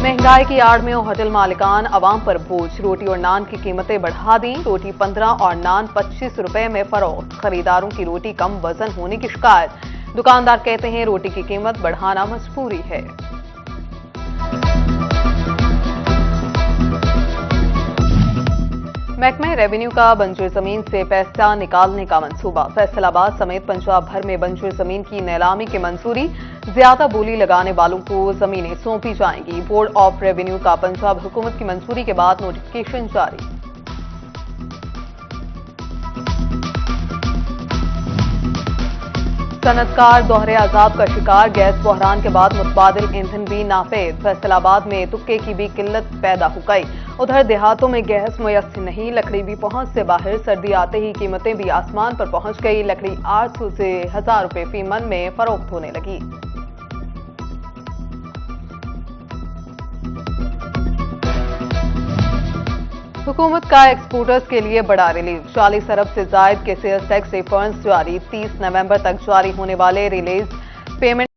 महंगाई की आड़ में होटल मालिकान आवाम पर बोझ, रोटी और नान की कीमतें बढ़ा दी। रोटी 15 और नान 25 रुपए में फरोख्त। खरीदारों की रोटी कम वजन होने की शिकायत। दुकानदार कहते हैं रोटी की कीमत बढ़ाना मजबूरी है। महकमे रेवेन्यू का बंजर जमीन से पैसा निकालने का मंसूबा। फैसलाबाद समेत पंजाब भर में बंजर जमीन की नीलामी की मंजूरी। ज्यादा बोली लगाने वालों को जमीनें सौंपी जाएंगी। बोर्ड ऑफ रेवेन्यू का पंजाब हुकूमत की मंजूरी के बाद नोटिफिकेशन जारी। सनतकार दोहरे अजाब का शिकार। गैस बहरान के बाद मुतबादिल ईंधन भी नाफेद। फैसलाबाद में तुक्के की भी किल्लत पैदा हो गई। उधर देहातों में गैस मुयस्सर नहीं, लकड़ी भी पहुंच से बाहर। सर्दी आते ही कीमतें भी आसमान पर पहुंच गई। लकड़ी 800 से 1000 रुपए फी मन में फरोख्त होने लगी। हुकूमत का एक्सपोर्टर्स के लिए बड़ा रिलीफ। 40 अरब से जायद के सेल्स टैक्स रिफंड्स जारी। 30 नवंबर तक जारी होने वाले रिलीज पेमेंट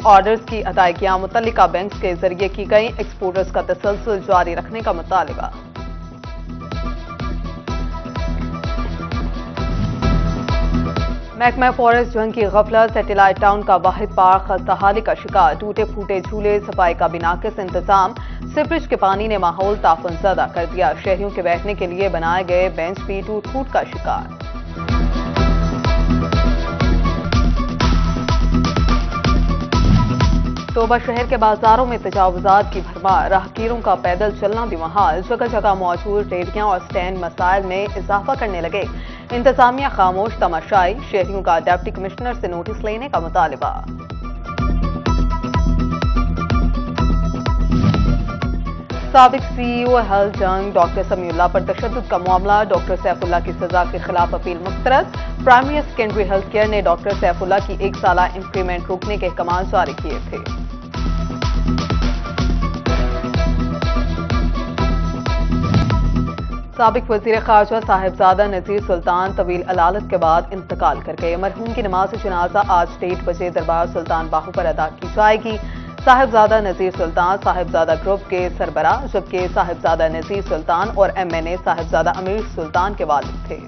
ऑर्डर्स की अदायगियां मुतल्लिका बैंक के जरिए की गई। एक्सपोर्टर्स का तसलसल जारी रखने का मुतालबा। महकमा फॉरेस्ट जंग की गफलत। सैटेलाइट टाउन का वाहिद पार्क खस्ताहाली का शिकार। टूटे फूटे झूले, सफाई का बिनाकिस इंतजाम। सिपरिज के पानी ने माहौल ताफुनज़दा कर दिया। शहरियों के बैठने के लिए बनाए गए बेंच भी टूट फूट का शिकार। तोबा शहर के बाजारों में तजावुजात की भरमार। राहगीरों का पैदल चलना भी महाल। जगह जगह मौजूद रेहड़ियां और स्टैंड मसाइल में इजाफा करने लगे। इंतजामिया खामोश तमाशाई। शहरियों का डिप्टी कमिश्नर से नोटिस लेने का मुतालबा। साबिक सीईओ हेल्थ जंग डॉक्टर समीउल्लाह पर तशद्दुद का मामला। डॉक्टर सैफुल्लाह की सजा के खिलाफ अपील मुस्तरद। प्राइमरी सेकेंडरी हेल्थ केयर ने डॉक्टर सैफुल्लाह की 1 साला इंक्रीमेंट रोकने के अहकाम जारी किए थे। साबिक वजीर खारजा साहिबजादा नजीर सुल्तान तवील अलालत के बाद इंतकाल कर गए। मरहूम की नमाज जनाजा आज 1:30 बजे दरबार सुल्तान बाहू पर अदा की जाएगी। साहिबजादा नजीर सुल्तान साहिबजादा ग्रुप के सरबराह, जबकि साहिबजादा नजीर सुल्तान और MNA साहिबजादा अमीर सुल्तान के वालिद थे।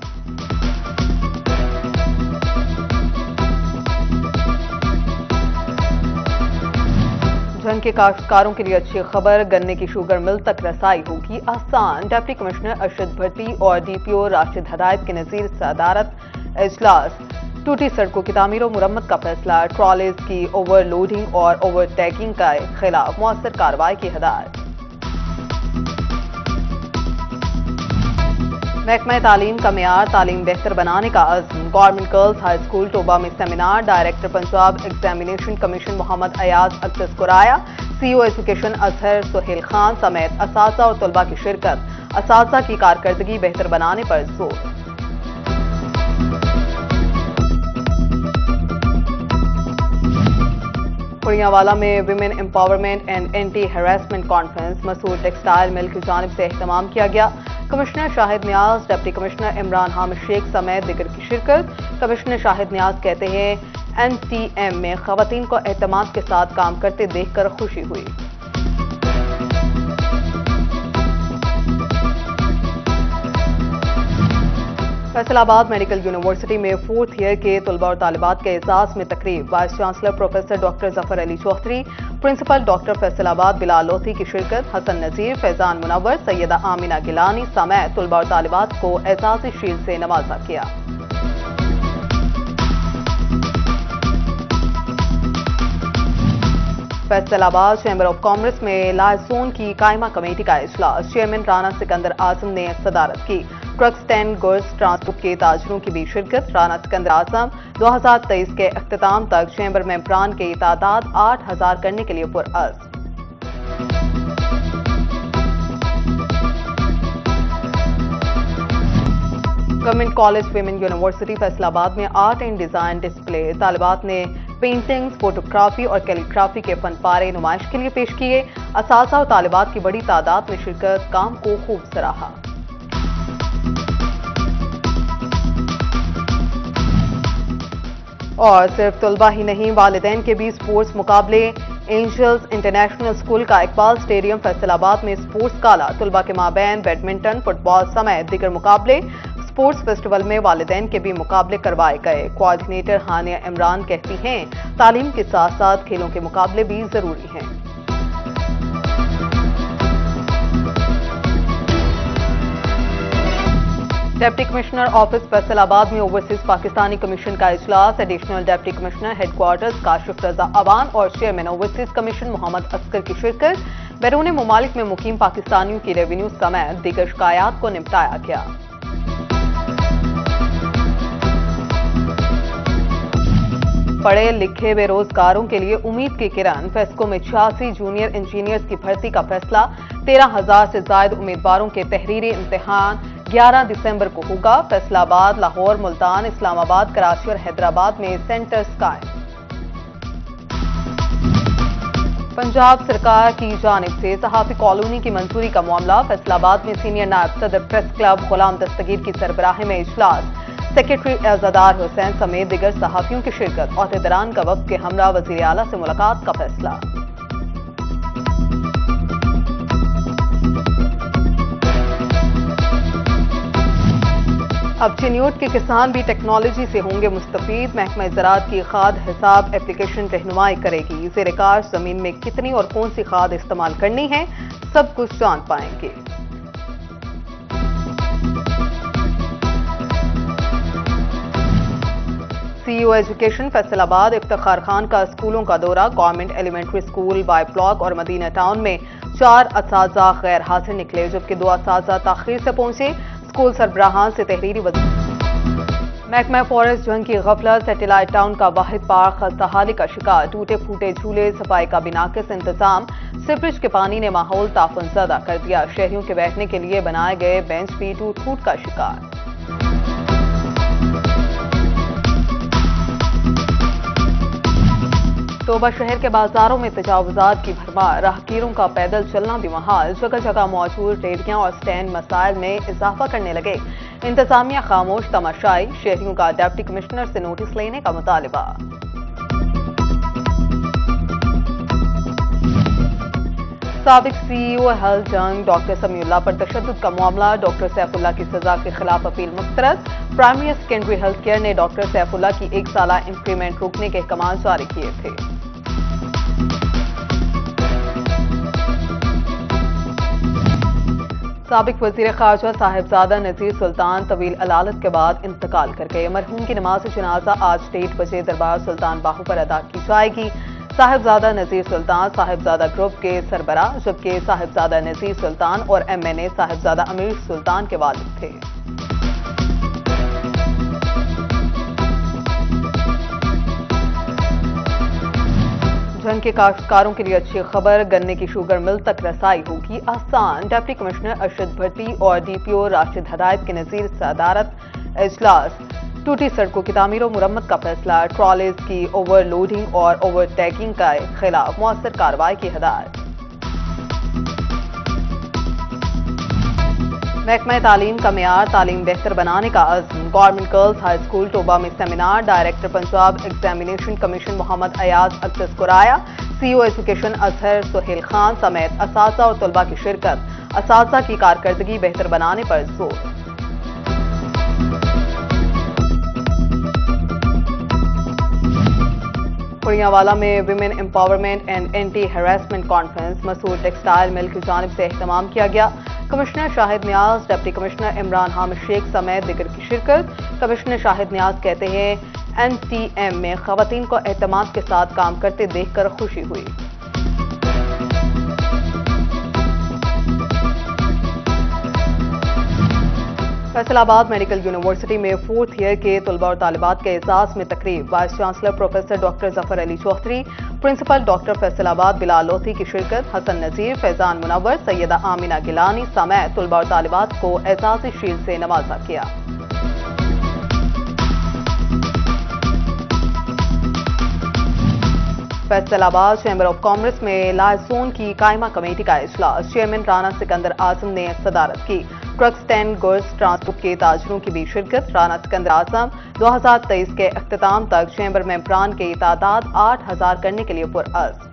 जंग के काश्तकारों के लिए अच्छी खबर। गन्ने की शुगर मिल तक रसाई होगी आसान। डिप्टी कमिश्नर अरशद भट्टी और DPO राशिद हदायत के नजीर सदारत इजलास। टूटी सड़कों की तामीर और मुरम्मत का फैसला। ट्रॉलीज की ओवरलोडिंग और ओवरटेकिंग के खिलाफ मौसर कार्रवाई की हिदायत। महकमा तालीम का मेयार तालीम बेहतर बनाने का अज़्म। Government girls high school Toba में seminar. Director Punjab examination commission Mohammad Ayaz Aqdas कुराया। CEO एजुकेशन अजहर सुहेल खान समेत असातिज़ा और तलबा की शिरकत। असातिज़ा की कारकर्दगी बेहतर बनाने पर जोर। पुरियावाला में women empowerment and anti harassment conference मसूर टेक्सटाइल मिल की जानिब से एहतमाम किया गया। कमिश्नर शाहिद नियाज, डिप्टी कमिश्नर इमरान हामिद शेख समेत दीगर की शिरकत। कमिश्नर शाहिद नियाज कहते हैं NTM में खवातीन को एहतमाद के साथ काम करते देखकर खुशी हुई। फैसलाबाद मेडिकल यूनिवर्सिटी में 4th ईयर के तलबा और तालिबात के एजाज में तकरीब। Vice chancellor professor doctor Zafar Ali Chaudhry, principal doctor Faisalabad Bilal Lodhi की शिरकत। हसन नजीर, फैजान मुनव्वर, सैयदा आमिना गिलानी समेत तलबा और तालिबात को एजाजी शील्ड से नवाजा किया। फैसलाबाद चैम्बर ऑफ कॉमर्स में लाइजोन की कायमा कमेटी का इजलास। चेयरमैन राना सिकंदर आजम ने सदारत की। ट्रक्स एंड गुड्स ट्रांसपोर्ट के ताजरों की भी शिरकत। राना सिकंदर आजम 2023 के अख्तिताम तक चैम्बर मेंबरान की तादाद 8000 करने के लिए पुरअज़्म। Government college women university Faisalabad में आर्ट एंड डिजाइन डिस्प्ले। तालिबात ने पेंटिंग्स, फोटोग्राफी और कैलीग्राफी के फन पारे नुमाइश के लिए पेश किए। असातिज़ा और तालिबात की बड़ी तादाद में शिरकत काम को खूब सराहा। और सिर्फ तलबा ही नहीं, वालिदैन के भी स्पोर्ट्स मुकाबले। اینجلز انٹرنیشنل اسکول کا اقبال اسٹیڈیم فیصل آباد میں اسپورٹس گالا، طلبہ کے مابین بیڈمنٹن، فٹ بال سمیت دیگر مقابلے۔ اسپورٹس فیسٹیول میں والدین کے بھی مقابلے کروائے گئے۔ کوآرڈینیٹر ہانیہ عمران کہتی ہیں، تعلیم کے ساتھ ساتھ کھیلوں کے مقابلے بھی ضروری ہیں۔ ڈپٹی کمشنر آفس فیصل آباد میں اوورسیز پاکستانی کمیشن کا اجلاس۔ Additional deputy commissioner headquarters Kashif Raza Awan اور chairman overseas commission Mohammad Asghar کی شرکت۔ بیرون ممالک میں مقیم پاکستانیوں کی ریونیو سمیت دیگر شکایات کو نمٹایا گیا۔ پڑھے لکھے بے روزگاروں کے لیے امید کی کرن، فیسکو میں 86 جونیئر انجینئرز کی بھرتی کا فیصلہ۔ 13,000 سے زائد امیدواروں کے تحریری امتحان 11 دسمبر کو ہوگا۔ فیصل آباد، لاہور، ملتان، اسلام آباد، کراچی اور حیدرآباد میں سینٹرز قائم۔ پنجاب سرکار کی جانب سے صحافی کالونی کی منظوری کا معاملہ۔ فیصل آباد میں سینئر نائب صدر پریس کلب غلام دستگیر کی سربراہی میں اجلاس۔ سیکرٹری اعزادار حسین سمیت دیگر صحافیوں کی شرکت۔ عہدیداران کا وفد کے ہمراہ وزیر اعلیٰ سے ملاقات کا فیصلہ۔ اب چنیوٹ کے کسان بھی ٹیکنالوجی سے ہوں گے مستفید۔ محکمہ زراعت کی کھاد حساب ایپلیکیشن رہنمائی کرے گی۔ زیر کار زمین میں کتنی اور کون سی کھاد استعمال کرنی ہے، سب کچھ جان پائیں گے۔ سی ای او ایجوکیشن فیصل آباد افتخار خان کا اسکولوں کا دورہ۔ Government elementary school Y block اور مدینہ ٹاؤن میں 4 اساتذہ غیر حاضر نکلے، جبکہ 2 اساتذہ تاخیر سے پہنچے۔ اسکول سربراہان سے تحریری محکمہ فارسٹ جنگ کی غفلت۔ سیٹلائٹ ٹاؤن کا واحد پارک خستحالی کا شکار۔ ٹوٹے پھوٹے جھولے، صفائی کا بھی ناقص انتظام۔ سیپریج کے پانی نے ماحول تعفن زدہ کر دیا۔ شہریوں کے بیٹھنے کے لیے بنائے گئے بینچ بھی ٹوٹ پھوٹ کا شکار۔ توبہ شہر کے بازاروں میں تجاوزات کی بھرمار۔ راہگیروں کا پیدل چلنا بھی محال۔ جگہ جگہ موجود ریڑیاں اور سٹینڈ مسائل میں اضافہ کرنے لگے۔ انتظامیہ خاموش تماشائی۔ شہریوں کا ڈپٹی کمشنر سے نوٹس لینے کا مطالبہ۔ سابق سی ای او ہیلتھ جنگ ڈاکٹر سمیع اللہ پر تشدد کا معاملہ۔ ڈاکٹر سیف اللہ کی سزا کے خلاف اپیل مسترد۔ پرائمری اور سیکنڈری ہیلتھ کیئر نے ڈاکٹر سیف اللہ کی 1 سالہ انکریمنٹ روکنے کے احکامات جاری کیے تھے۔ سابق وزیر خارجہ صاحبزادہ نذیر سلطان طویل علالت کے بعد انتقال کر گئے۔ مرحوم کی نماز جنازہ آج 1:30 بجے دربار سلطان باہو پر ادا کی جائے گی۔ صاحبزادہ نذیر سلطان صاحبزادہ گروپ کے سربراہ، جبکہ صاحبزادہ نذیر سلطان اور ایم این اے صاحبزادہ امیر سلطان کے والد تھے۔ جنگ کے کاشتکاروں کے لیے اچھی خبر، گنے کی شوگر مل تک رسائی ہوگی آسان۔ ڈپٹی کمشنر ارشد بھٹی اور ڈی پی او راشد ہدایت کے نظیر صدارت اجلاس۔ ٹوٹی سڑکوں کی تعمیر و مرمت کا فیصلہ۔ ٹرالیز کی اوور لوڈنگ اور اوور ٹیکنگ کے خلاف مؤثر کارروائی کی ہدایت۔ محکمہ تعلیم کا معیار، تعلیم بہتر بنانے کا عزم۔ Government girls high school Toba میں seminar. Director Punjab examination commission Mohammad Ayaz Aqdas قرایا۔ C E O education Azhar Suhail Khan سمیت اساتذہ اور طلبہ کی شرکت۔ اساتذہ کی کارکردگی بہتر بنانے پر زور۔ پڑیاں میں women empowerment and anti harassment conference Masood textile mill کی جانب سے اہتمام کیا گیا۔ Commissioner Shahid Niaz, deputy commissioner Imran Hamid Sheikh سمیت دیگر کی شرکت۔ کمشنر شاہد نیاز کہتے ہیں، این ٹی ایم میں خواتین کو اعتماد کے ساتھ کام کرتے دیکھ کر خوشی ہوئی۔ فیصل آباد میڈیکل یونیورسٹی میں 4th ایئر کے طلبہ اور طالبات کے اعزاز میں تقریب۔ وائس چانسلر پروفیسر ڈاکٹر ظفر علی چوہدری، پرنسپل ڈاکٹر فیصل آباد بلال لوتھی کی شرکت۔ حسن نذیر، فیضان منور، سیدہ آمینہ گیلانی سمیت طلبہ اور طالبات کو اعزازی شیلڈ سے نوازا گیا۔ فیصل آباد چیمبر آف کامرس میں لائزون کی قائمہ کمیٹی کا اجلاس۔ چیئرمین رانا سکندر اعظم نے صدارت کی۔ ٹرک سٹینڈ گڈز ٹرانسپورٹ کے تاجروں کی بھی شرکت۔ رانا سکندر اعظم 2023 کے اختتام تک چیمبر ممبران کی تعداد 8000 کرنے کے لیے پرعزم۔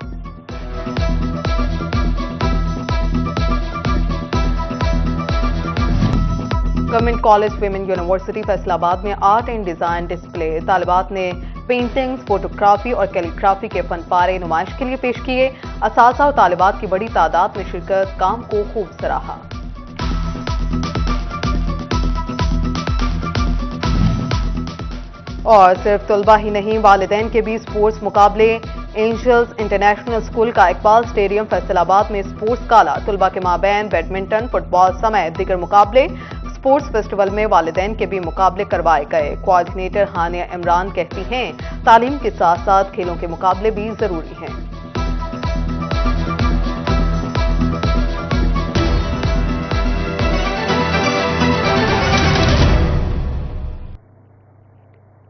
Government college women university Faisalabad में आर्ट एंड डिजाइन डिस्प्ले तालिबात ने पेंटिंग्स, फोटोग्राफी और कैलीग्राफी के फन पारे नुमाइश के लिए पेश किए। असातिज़ा और तालिबात की बड़ी तादाद में शिरकत काम को खूब सराहा। और सिर्फ तलबा ही नहीं, वालिदैन के भी स्पोर्ट्स मुकाबले। एंजल्स इंटरनेशनल स्कूल का इकबाल स्टेडियम फैसलाबाद में स्पोर्ट्स काला तलबा के माबैन बैडमिंटन, फुटबॉल समेत दीगर मुकाबले। स्पोर्ट्स फेस्टिवल में वालिदैन के भी मुकाबले करवाए गए। कोऑर्डिनेटर हानिया इमरान कहती हैं, तालीम के साथ साथ खेलों के मुकाबले भी जरूरी हैं।